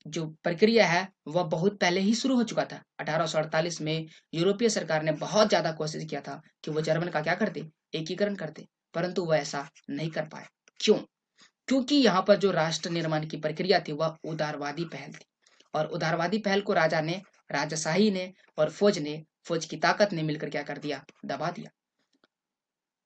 जो प्रक्रिया है वह बहुत पहले ही शुरू हो चुका था। 1848 में यूरोपीय सरकार ने बहुत ज्यादा कोशिश किया था कि वो जर्मन का क्या करते, एकीकरण करते, परंतु वह ऐसा नहीं कर पाए। क्यों? क्योंकि यहाँ पर जो राष्ट्र निर्माण की प्रक्रिया थी वह उदारवादी पहल थी, और उदारवादी पहल को राजाशाही ने और फौज की ताकत ने मिलकर क्या कर दिया, दबा दिया।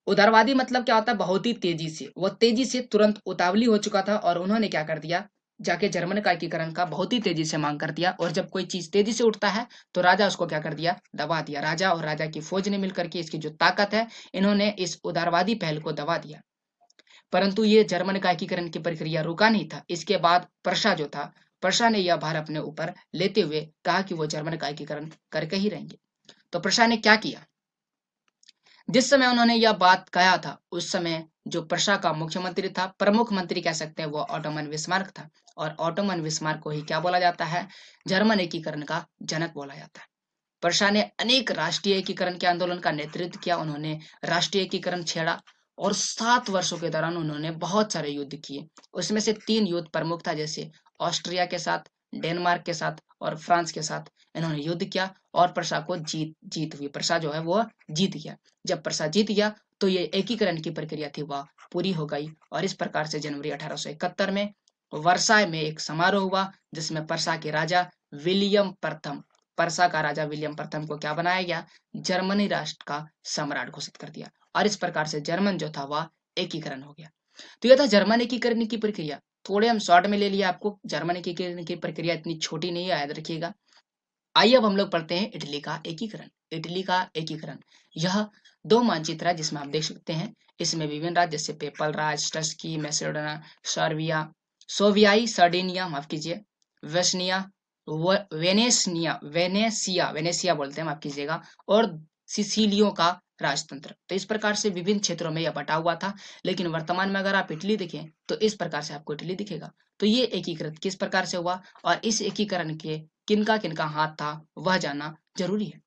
उदारवादी मतलब क्या होता है, बहुत ही तेजी से, वो तेजी से तुरंत उतावली हो चुका था और उन्होंने क्या कर दिया, जाके जर्मन का एकीकरण का बहुत ही तेजी से मांग कर दिया। और जब कोई चीज तेजी से उठता है तो राजा उसको क्या कर दिया, दबा दिया। राजा और राजा की फौज ने मिलकर के इसकी जो ताकत है, इन्होंने इस उदारवादी पहल को दबा दिया। परंतु ये जर्मन का एकीकरण की प्रक्रिया रुका नहीं था। इसके बाद प्रशा जो था, प्रशा ने यह भार अपने ऊपर लेते हुए कहा कि वो जर्मन का एकीकरण करके ही रहेंगे। तो प्रशा ने क्या किया, जिस समय उन्होंने यह बात कहा था उस समय जो प्रशा का मुख्यमंत्री था, प्रमुख मंत्री कह सकते हैं, वो ऑटोमन बिस्मार्क था। और ऑटोमन बिस्मार्क को ही क्या बोला जाता है, जर्मन एकीकरण का जनक बोला जाता है। प्रशा ने अनेक राष्ट्रीय एकीकरण के आंदोलन का नेतृत्व किया, उन्होंने राष्ट्रीय एकीकरण छेड़ा और 7 वर्षों के दौरान उन्होंने बहुत सारे युद्ध किए। उसमें से 3 युद्ध प्रमुख था, जैसे ऑस्ट्रिया के साथ, डेनमार्क के साथ और फ्रांस के साथ इन्होंने युद्ध किया और प्रशा को जीत हुई। प्रशा जो है वो जीत गया। जब प्रशा जीत गया तो ये एकीकरण की प्रक्रिया थी वह पूरी हो गई। और इस प्रकार से जनवरी 1871 में वर्साय में एक समारोह हुआ जिसमें प्रशा के राजा विलियम प्रथम, पर्सा का राजा विलियम प्रथम को क्या बनाया गया, जर्मनी राष्ट्र का सम्राट घोषित कर दिया। और इस प्रकार से जर्मन जो था वह एकीकरण हो गया। तो यह था जर्मन एकीकरण की प्रक्रिया। थोड़े हम शॉर्ट में ले लिया, आपको जर्मन एकीकरण की प्रक्रिया इतनी छोटी नहीं है, याद रखिएगा। आइए अब हम लोग पढ़ते हैं इटली का एकीकरण। इटली का एकीकरण, यह 2 मानचित्र है जिसमें आप देख सकते हैं, इसमें विभिन्न राज्य जैसे पेपल राज, टस्की, मैसेडोनिया, सर्बिया, सोवियाई, सर्डिनिया, माफ कीजिए, वेस्निया, वेनेसिया बोलते हैं, माफ कीजिएगा, और सिसिलियों का राजतंत्र। तो इस प्रकार से विभिन्न क्षेत्रों में यह बटा हुआ था, लेकिन वर्तमान में अगर आप इटली देखें तो इस प्रकार से आपको इटली दिखेगा। तो ये एकीकृत किस प्रकार से हुआ और इस एकीकरण के किनका किनका हाथ था वह जानना जरूरी है।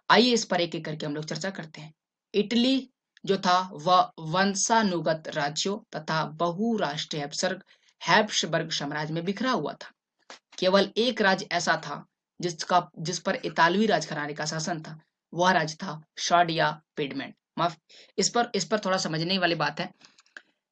आइए इस पर एक एक करके हम लोग चर्चा करते हैं। इटली जो था वह वंशानुगत राज्यों तथा बहुराष्ट्रीय हैब्सबर्ग साम्राज्य में बिखरा हुआ था। केवल एक राज्य ऐसा था जिस पर इतालवी राजघराने का शासन था, वह राज्य था शार्डिया पिडमेंट। माफ, इस पर थोड़ा समझने वाली बात है।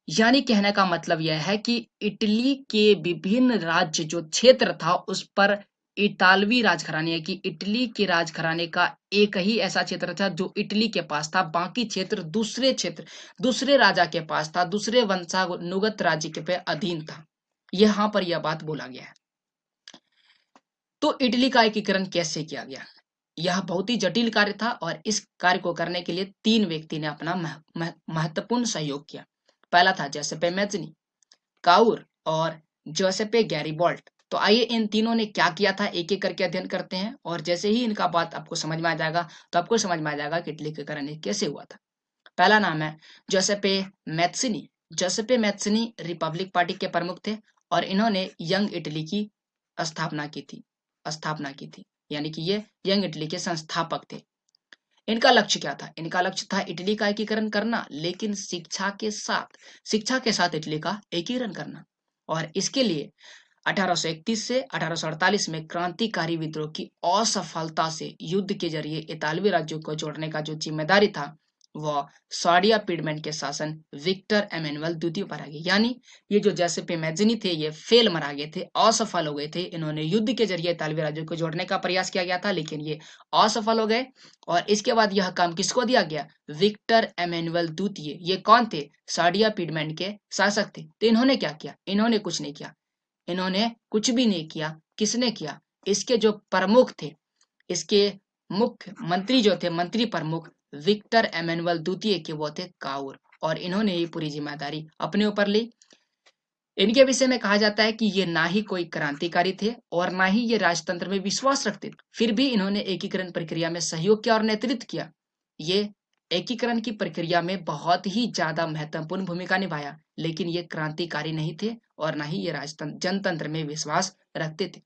यानी कहने का मतलब यह है कि इटली के विभिन्न राज्य जो क्षेत्र था उस पर इतालवी राजघराने की इटली के राजघराने का एक ही ऐसा क्षेत्र था जो इटली के पास था, बाकी क्षेत्र दूसरे राजा के पास था, दूसरे वंशानुगत राज्य के पे अधीन था। यहाँ पर यह बात बोला गया है। तो इटली का एकीकरण कैसे किया गया? यह बहुत ही जटिल कार्य था और इस कार्य को करने के लिए 3 व्यक्ति ने अपना महत्वपूर्ण सहयोग किया। पहला था जोसेपे मैज़नी, काउर और जोसेपे गैरिबॉल्ट। तो आइए इन तीनों ने क्या किया था एक एक करके अध्ययन करते हैं, और जैसे ही इनका बात आपको समझ में आ जाएगा तो आपको समझ में आ जाएगा कि इटली के एकीकरण कैसे हुआ था। पहला नाम है जोसेपे मैत्सिनी। जोसेपे मैत्सिनी रिपब्लिक पार्टी के प्रमुख थे और इन्होंने यंग इटली की स्थापना की थी, यानी कि ये यंग इटली के संस्थापक थे। इनका लक्ष्य क्या था? इनका लक्ष्य था इटली का एकीकरण करना, लेकिन शिक्षा के साथ इटली का एकीकरण करना। और इसके लिए 1831 से 1848 में क्रांतिकारी विद्रोह की असफलता से युद्ध के जरिए इतालवी राज्यों को जोड़ने का जो जिम्मेदारी था वह साडिया पिडमेंट के शासन विक्टर एमेनुअल द्वितीय पर आ गई। यानी ये जो जोसेपे मैज़नी थे ये फेल मारा गए थे, असफल हो गए थे। इन्होंने युद्ध के जरिए इतालवी राज्यों को जोड़ने का प्रयास किया गया था, लेकिन ये असफल हो गए। और इसके बाद यह काम किसको दिया गया? विक्टर एमेनुअल द्वितीय। ये कौन थे? साडिया पिडमेंट के शासक थे। तो इन्होंने क्या किया? इन्होंने कुछ नहीं किया, इन्होंने कुछ भी नहीं किया। किसने किया? इसके जो प्रमुख थे, इसके मुख्य मंत्री जो थे, मंत्री प्रमुख विक्टर एमेनुअल द्वितीय के वो थे काउर, और इन्होंने ये पूरी जिम्मेदारी अपने ऊपर ली। इनके विषय में कहा जाता है कि ये ना ही कोई क्रांतिकारी थे और ना ही ये राजतंत्र में विश्वास रखते थे, फिर भी इन्होंने एकीकरण प्रक्रिया में सहयोग किया और नेतृत्व किया। ये एकीकरण की प्रक्रिया में बहुत ही ज्यादा महत्वपूर्ण भूमिका निभाया, लेकिन ये क्रांतिकारी नहीं थे और ना ही ये जनतंत्र में विश्वास रखते थे।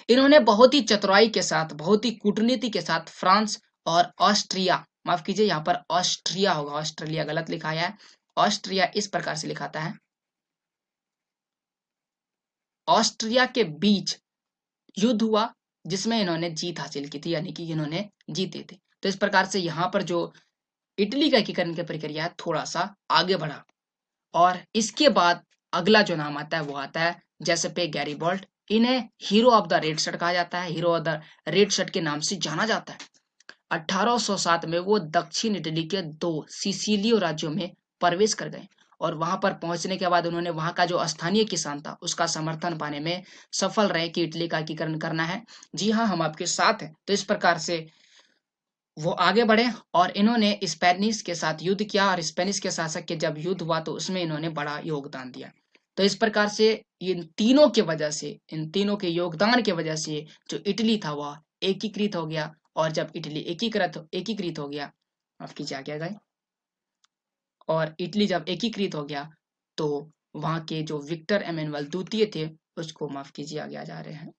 इन्होंने बहुत ही चतुराई के साथ, बहुत ही कूटनीति के साथ फ्रांस और ऑस्ट्रिया, माफ कीजिए यहाँ पर ऑस्ट्रिया होगा, ऑस्ट्रेलिया गलत लिखा है। ऑस्ट्रिया इस प्रकार से लिखाता है। ऑस्ट्रिया के बीच युद्ध हुआ जिसमें इन्होंने जीत हासिल की थी, यानी कि इन्होंने जीते थे। तो इस प्रकार से यहाँ पर जो इटली का एकीकरण की प्रक्रिया है थोड़ा सा आगे बढ़ा। और इसके बाद अगला जो नाम आता है वो आता है जोसेपे गैरिबॉल्ट। इन्हें hero of the red shirt कहा जाता है, hero of the red shirt के नाम से जाना जाता है। 1807 में वो दक्षिण इटली के 2 सिसिलियो राज्यों में प्रवेश कर गए और वहां पर पहुंचने के बाद उन्होंने वहां का जो स्थानीय किसान था उसका समर्थन पाने में सफल रहे कि इटली का एकीकरण करना है। जी हाँ, हम आपके साथ हैं। तो इस प्रकार से वो आगे बढ़े और इन्होंने स्पेनिश के साथ युद्ध किया, और स्पेनिश के शासक के जब युद्ध हुआ तो उसमें इन्होंने बड़ा योगदान दिया। तो इस प्रकार से इन तीनों के योगदान के वजह से जो इटली था वह एकीकृत हो गया। और जब इटली एकीकृत हो गया, माफ कीजिए आ गया, और इटली जब एकीकृत हो गया तो वहां के जो विक्टर एमेनुअल द्वितीय थे उसको, माफ कीजिए आगे आ जा रहे हैं,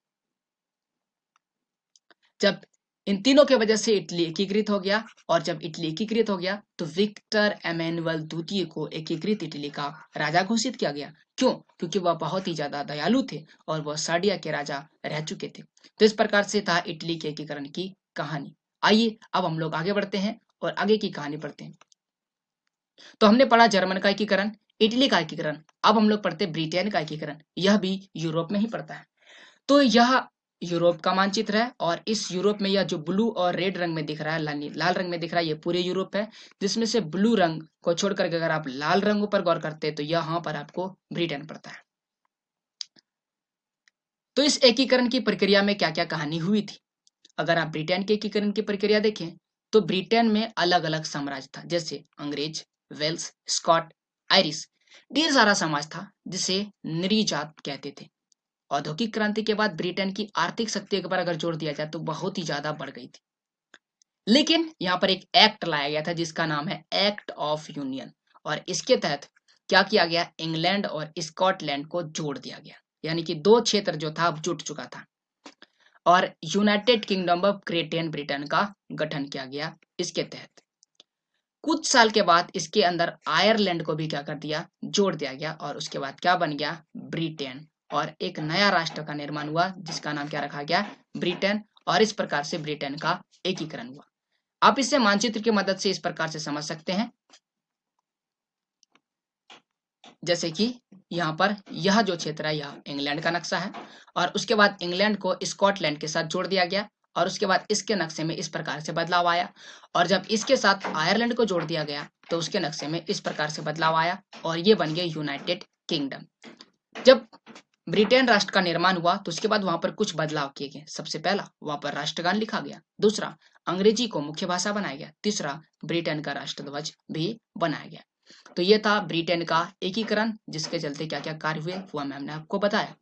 जब इन तीनों के वजह से इटली एकीकृत हो गया, और जब इटली एकीकृत हो गया तो विक्टर एमेनुअल द्वितीय को एकीकृत इटली का राजा घोषित किया गया। क्यों? क्योंकि वह बहुत ही ज्यादा दयालु थे और वह साडिया के राजा रह चुके थे। तो इस प्रकार से था इटली के एकीकरण की कहानी। आइए अब हम लोग आगे बढ़ते हैं और आगे की कहानी पढ़ते हैं। तो हमने पढ़ा जर्मन का एकीकरण, इटली का एकीकरण। अब हम लोग पढ़ते ब्रिटेन का एकीकरण। यह भी यूरोप में ही पड़ता है। तो यह यूरोप का मानचित्र है, और इस यूरोप में यह जो ब्लू और रेड रंग में दिख रहा है, लाल रंग में दिख रहा है, ये पूरे यूरोप है। जिसमें से ब्लू रंग को छोड़कर के अगर आप लाल रंग पर गौर करते हैं तो यहाँ पर आपको ब्रिटेन पड़ता है। तो इस एकीकरण की प्रक्रिया में क्या क्या कहानी हुई थी? अगर आप ब्रिटेन के एकीकरण की प्रक्रिया देखें तो ब्रिटेन में अलग अलग साम्राज्य था, जैसे अंग्रेज, वेल्स, स्कॉट, आयरिश, ढेर सारा समाज था जिसे नृजात कहते थे। औद्योगिक क्रांति के बाद ब्रिटेन की आर्थिक शक्ति पर अगर जोर दिया जाए तो बहुत ही ज्यादा बढ़ गई थी। लेकिन यहाँ पर एक एक्ट लाया गया था जिसका नाम है एक्ट ऑफ यूनियन, और इसके तहत क्या किया गया, इंग्लैंड और स्कॉटलैंड को जोड़ दिया गया, यानी कि दो क्षेत्र जो था अब जुट चुका था, और United kingdom of great Britain का गठन किया गया इसके तहत। कुछ साल के बाद इसके अंदर आयरलैंड को भी क्या कर दिया, जोड़ दिया गया, और उसके बाद क्या बन गया, ब्रिटेन, और एक नया राष्ट्र का निर्माण हुआ जिसका नाम क्या रखा गया, ब्रिटेन, और इस प्रकार से ब्रिटेन का एकीकरण हुआ। आप इसे मानचित्र की मदद से इस प्रकार से समझ सकते हैं, जैसे कि यहाँ पर यह जो क्षेत्र है यह इंग्लैंड का नक्शा है, और उसके बाद इंग्लैंड को स्कॉटलैंड के साथ जोड़ दिया गया, और उसके बाद इसके नक्शे में इस प्रकार से बदलाव आया, और जब इसके साथ आयरलैंड को जोड़ दिया गया तो उसके नक्शे में इस प्रकार से बदलाव आया, और ये बन गया यूनाइटेड किंगडम। जब ब्रिटेन राष्ट्र का निर्माण हुआ तो उसके बाद वहां पर कुछ बदलाव किए गए। सबसे पहला, वहां पर राष्ट्रगान लिखा गया। दूसरा, अंग्रेजी को मुख्य भाषा बनाया गया। तीसरा, ब्रिटेन का राष्ट्रध्वज भी बनाया गया। तो ये था ब्रिटेन का एकीकरण, जिसके चलते क्या क्या कार्य हुए हुआ मैंने आपको बताया।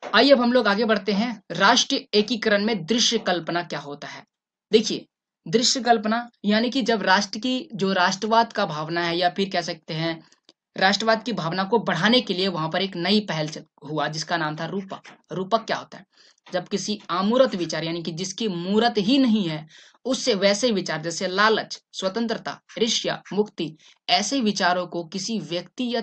आइए अब हम लोग आगे बढ़ते हैं। राष्ट्रीय एकीकरण में दृश्य कल्पना क्या होता है। देखिए, दृश्य कल्पना यानी कि जब राष्ट्र की जो राष्ट्रवाद का भावना है, या फिर कह सकते हैं राष्ट्रवाद की भावना को बढ़ाने के लिए वहां पर एक नई पहल हुआ जिसका नाम था रूपक। रूपक क्या होता है, जब किसी अमूर्त विचार यानी कि जिसकी मूर्त ही नहीं है, उससे वैसे विचार जैसे लालच, स्वतंत्रता, ईर्ष्या, मुक्ति, ऐसे विचारों को किसी व्यक्ति या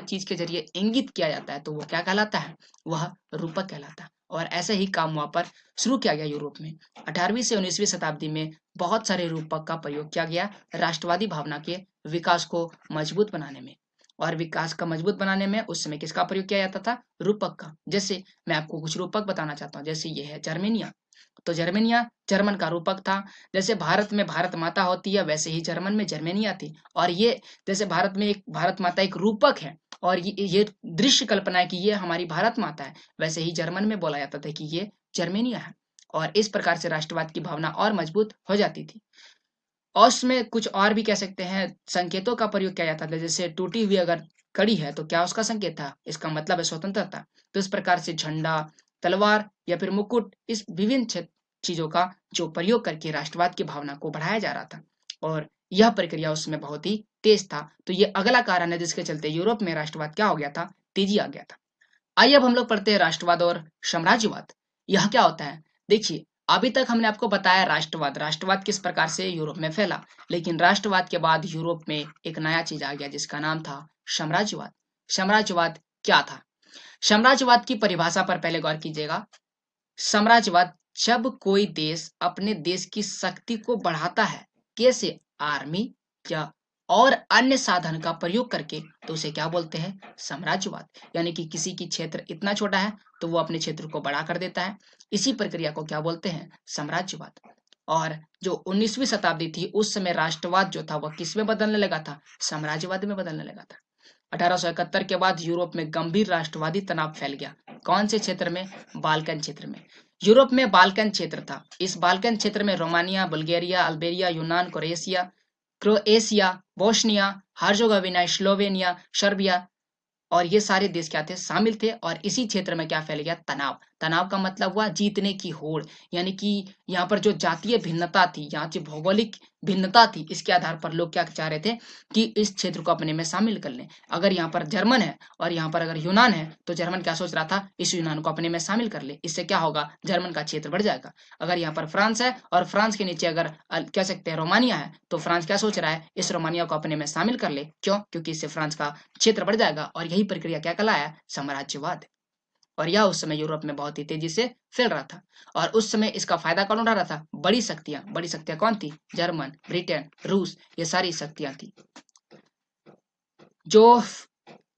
चीज के जरिए इंगित किया जाता है तो वो क्या कहलाता है, वह रूपक कहलाता है। और ऐसे ही काम वहां पर शुरू किया गया यूरोप में। 18वीं से 19वीं शताब्दी में बहुत सारे रूपक का प्रयोग किया गया राष्ट्रवादी भावना के विकास को मजबूत बनाने में। और विकास का मजबूत बनाने में उस समय किसका प्रयोग किया जाता था, रूपक का। जैसे मैं आपको कुछ रूपक बताना चाहता हूँ, जैसे ये है जर्मेनिया। तो जर्मेनिया जर्मन का रूपक था। जैसे भारत में भारत माता होती है, वैसे ही जर्मन में जर्मेनिया थी। और ये जैसे भारत में एक भारत माता एक रूपक है, और ये दृश्य कल्पना है कि ये हमारी भारत माता है, वैसे ही जर्मन में बोला जाता था कि ये जर्मेनिया है। और इस प्रकार से राष्ट्रवाद की भावना और मजबूत हो जाती थी। और उसमें कुछ और भी कह सकते हैं संकेतों का प्रयोग किया जाता था। जैसे टूटी हुई अगर कड़ी है तो क्या उसका संकेत था, इसका मतलब है स्वतंत्रता। तो इस प्रकार से झंडा, तलवार या फिर मुकुट, इस विभिन्न चीजों का जो प्रयोग करके राष्ट्रवाद की भावना को बढ़ाया जा रहा था, और यह प्रक्रिया उसमें बहुत ही तेज था। तो ये अगला कारण है जिसके चलते यूरोप में राष्ट्रवाद क्या हो गया था, तेजी आ गया था। आइए अब हम लोग पढ़ते हैं राष्ट्रवाद और साम्राज्यवाद। यह क्या होता है। देखिए, अभी तक हमने आपको बताया राष्ट्रवाद, राष्ट्रवाद किस प्रकार से यूरोप में फैला, लेकिन राष्ट्रवाद के बाद यूरोप में एक नया चीज आ गया जिसका नाम था साम्राज्यवाद। साम्राज्यवाद क्या था। साम्राज्यवाद की परिभाषा पर पहले गौर कीजिएगा। साम्राज्यवाद, जब कोई देश अपने देश की शक्ति को बढ़ाता है, कैसे, आर्मी या और अन्य साधन का प्रयोग करके, तो उसे क्या बोलते हैं, साम्राज्यवाद। यानी कि किसी की क्षेत्र इतना छोटा है तो वो अपने क्षेत्र को बड़ा कर देता है, इसी प्रक्रिया को क्या बोलते हैं, साम्राज्यवाद। और जो 19वीं शताब्दी थी उस समय राष्ट्रवाद जो था वह किस में बदलने लगा था, साम्राज्यवाद में बदलने लगा था। 1871 के बाद यूरोप में गंभीर राष्ट्रवादी तनाव फैल गया। कौन से क्षेत्र में, बाल्कन क्षेत्र में। यूरोप में बाल्कन क्षेत्र था। इस बाल्कन क्षेत्र में रोमानिया, बुल्गारिया, अल्बेनिया, यूनान, क्रोएशिया, बोस्निया, हर्जोगोविना, स्लोवेनिया, सर्बिया, और ये सारे देश क्या थे, शामिल थे। और इसी क्षेत्र में क्या फैल गया, तनाव। तनाव का मतलब हुआ जीतने की होड़, यानी कि यहाँ पर जो जातीय भिन्नता थी, यहाँ की भौगोलिक भिन्नता थी, इसके आधार पर लोग क्या चाह रहे थे कि इस क्षेत्र को अपने में शामिल कर लें। अगर यहाँ पर जर्मन है और यहाँ पर अगर यूनान है तो जर्मन क्या सोच रहा था, इस यूनान को अपने में शामिल कर ले, इससे क्या होगा, जर्मन का क्षेत्र बढ़ जाएगा। अगर यहाँ पर फ्रांस है और फ्रांस के नीचे अगर कह सकते हैं रोमानिया है, तो फ्रांस क्या सोच रहा है, इस रोमानिया को अपने में शामिल कर ले। क्यों, क्योंकि इससे फ्रांस का क्षेत्र बढ़ जाएगा। और यही प्रक्रिया क्या कहलाया, साम्राज्यवाद। और यह उस समय यूरोप में बहुत ही तेजी से फैल रहा था। और उस समय इसका फायदा कौन उठा रहा था, बड़ी शक्तियां। बड़ी शक्तियां कौन थी, जर्मन, ब्रिटेन, रूस, ये सारी शक्तियां थी। जो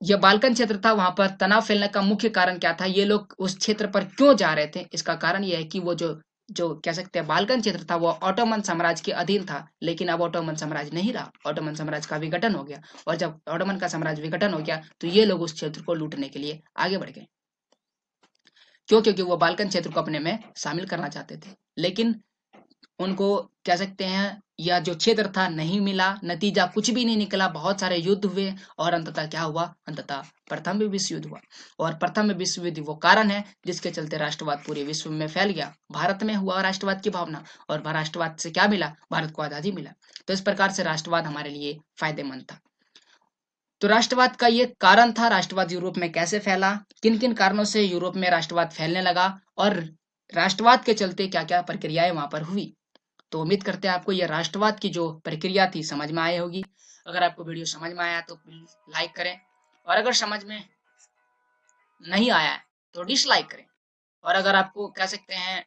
यह बाल्कन क्षेत्र था वहां पर तनाव फैलने का मुख्य कारण क्या था, ये लोग उस क्षेत्र पर क्यों जा रहे थे, इसका कारण यह है कि वो जो जो कह सकते हैं बाल्कन क्षेत्र था वो ऑटोमन साम्राज्य के अधीन था। लेकिन अब ऑटोमन साम्राज्य नहीं रहा, ऑटोमन साम्राज्य का विघटन हो गया। और जब ऑटोमन का साम्राज्य विघटन हो गया तो ये लोग उस क्षेत्र को लूटने के लिए आगे बढ़ गए। क्यों, क्योंकि वो बाल्कन क्षेत्र को अपने में शामिल करना चाहते थे। लेकिन उनको कह सकते हैं, या जो क्षेत्र था नहीं मिला, नतीजा कुछ भी नहीं निकला, बहुत सारे युद्ध हुए और अंततः क्या हुआ, अंततः प्रथम विश्व युद्ध हुआ। और प्रथम विश्व युद्ध वो कारण है जिसके चलते राष्ट्रवाद पूरे विश्व में फैल गया। भारत में हुआ राष्ट्रवाद की भावना, और राष्ट्रवाद से क्या मिला, भारत को आजादी मिला। तो इस प्रकार से राष्ट्रवाद हमारे लिए फायदेमंद था। तो राष्ट्रवाद का ये कारण था, राष्ट्रवाद यूरोप में कैसे फैला, किन किन कारणों से यूरोप में राष्ट्रवाद फैलने लगा, और राष्ट्रवाद के चलते क्या क्या प्रक्रियाएं वहां पर हुई। तो उम्मीद करते हैं आपको यह राष्ट्रवाद की जो प्रक्रिया थी समझ में आई होगी। अगर आपको वीडियो समझ में आया तो प्लीज लाइक करें, और अगर समझ में नहीं आया है तो डिसलाइक करें। और अगर आपको कह सकते हैं,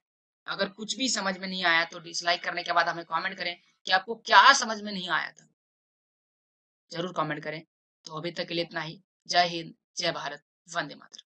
अगर कुछ भी समझ में नहीं आया तो डिसलाइक करने के बाद हमें कमेंट करें कि आपको क्या समझ में नहीं आया था, जरूर कमेंट करें। तो अभी तक के लिए इतना ही। जय हिंद, जय भारत, वंदे मातरम।